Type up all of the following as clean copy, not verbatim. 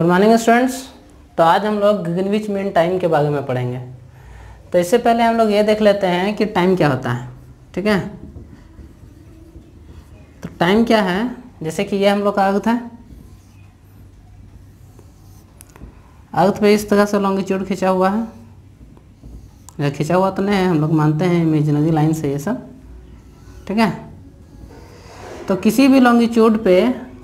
Good morning students. तो आज हम लोग ग्रीनविच मीन टाइम के बारे में पढ़ेंगे। तो इससे पहले हम लोग ये देख लेते हैं कि टाइम क्या होता है। ठीक है, तो टाइम क्या है, जैसे कि ये हम लोग का अर्थ है। अर्थ पे इस तरह से लॉन्गिट्यूड खींचा हुआ है, या खींचा हुआ तो नहीं है, हम लोग मानते हैं इमेजिनरी लाइन से ये सब। ठीक है, तो किसी भी लॉन्गिट्यूड पे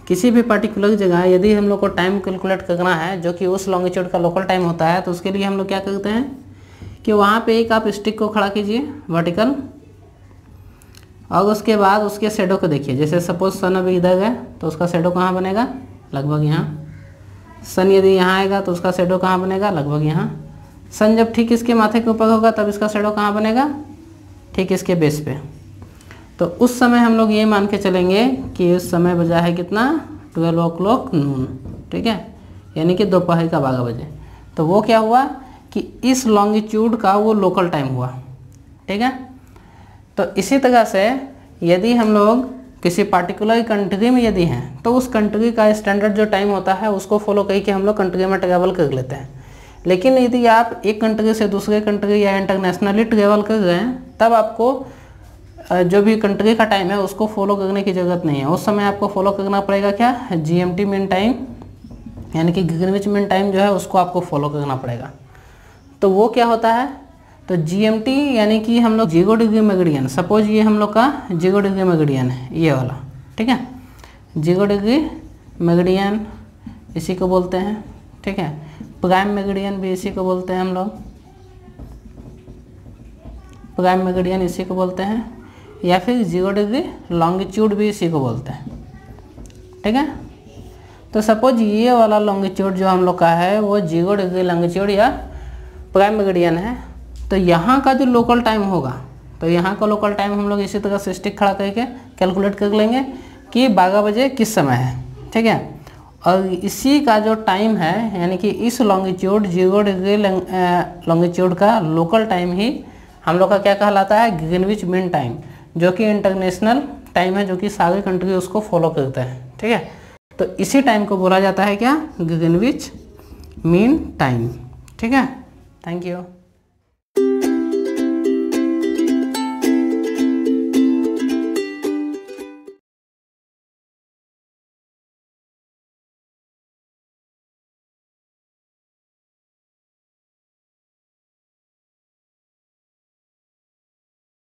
किसी भी पर्टिकुलर जगह यदि हम लोग को टाइम कैलकुलेट करना है जो कि उस लॉन्गिट्यूड का लोकल टाइम होता है, तो उसके लिए हम लोग क्या करते हैं कि वहाँ पे एक आप स्टिक को खड़ा कीजिए वर्टिकल, और उसके बाद उसके शेडो को देखिए। जैसे सपोज सन अभी इधर है तो उसका शेडो कहाँ बनेगा, लगभग यहाँ। सन यदि यहाँ आएगा तो उसका शेडो कहाँ बनेगा, लगभग यहाँ। सन जब ठीक इसके माथे के ऊपर होगा तब इसका शेडो कहाँ बनेगा, ठीक इसके बेस पे। तो उस समय हम लोग ये मान के चलेंगे कि उस समय बजा है कितना, 12 o'clock नून। ठीक है, यानी कि दोपहर का 12 बजे। तो वो क्या हुआ कि इस लॉन्गिट्यूड का वो लोकल टाइम हुआ। ठीक है, तो इसी तरह से यदि हम लोग किसी पार्टिकुलर कंट्री में यदि हैं तो उस कंट्री का स्टैंडर्ड जो टाइम होता है उसको फॉलो करके हम लोग कंट्री में ट्रैवल कर लेते हैं। लेकिन यदि आप एक कंट्री से दूसरे कंट्री या इंटरनेशनली ट्रैवल कर रहे हैं तब आपको जो भी कंट्री का टाइम है उसको फॉलो करने की ज़रूरत नहीं है। उस समय आपको फॉलो करना पड़ेगा क्या, GMT मीन टाइम, यानी कि ग्रीनविच मीन टाइम जो है उसको आपको फॉलो करना पड़ेगा। तो वो क्या होता है, तो GMT यानी कि हम लोग 0 डिग्री मेरिडियन, सपोज ये हम लोग का 0 डिग्री मेरिडियन है ये वाला। ठीक है, 0 डिग्री मेरिडियन इसी को बोलते हैं। ठीक है, प्राइम मेरिडियन भी इसी को बोलते हैं हम लोग, प्राइम मेरिडियन इसी को बोलते हैं, या फिर 0 डिग्री लॉन्गिट्यूड भी इसी को बोलते हैं। ठीक है, तो सपोज ये वाला लॉन्गिट्यूड जो हम लोग का है वो 0 डिग्री लॉन्गिट्यूड या प्राइम मेरिडियन है। तो यहाँ का जो लोकल टाइम होगा, तो यहाँ का लोकल टाइम हम लोग इसी तरह से स्टिक खड़ा करके कैलकुलेट कर लेंगे कि 12 बजे किस समय है। ठीक है, और इसी का जो टाइम है यानी कि इस लॉन्गिट्यूड 0 डिग्री लॉन्गिट्यूड का लोकल टाइम ही हम लोग का क्या कहलाता है, ग्रीनविच मीन टाइम, जो कि इंटरनेशनल टाइम है, जो कि सारे कंट्री उसको फॉलो करते हैं। ठीक है, तो इसी टाइम को बोला जाता है क्या, ग्रीनविच मीन टाइम। ठीक है, थैंक यू।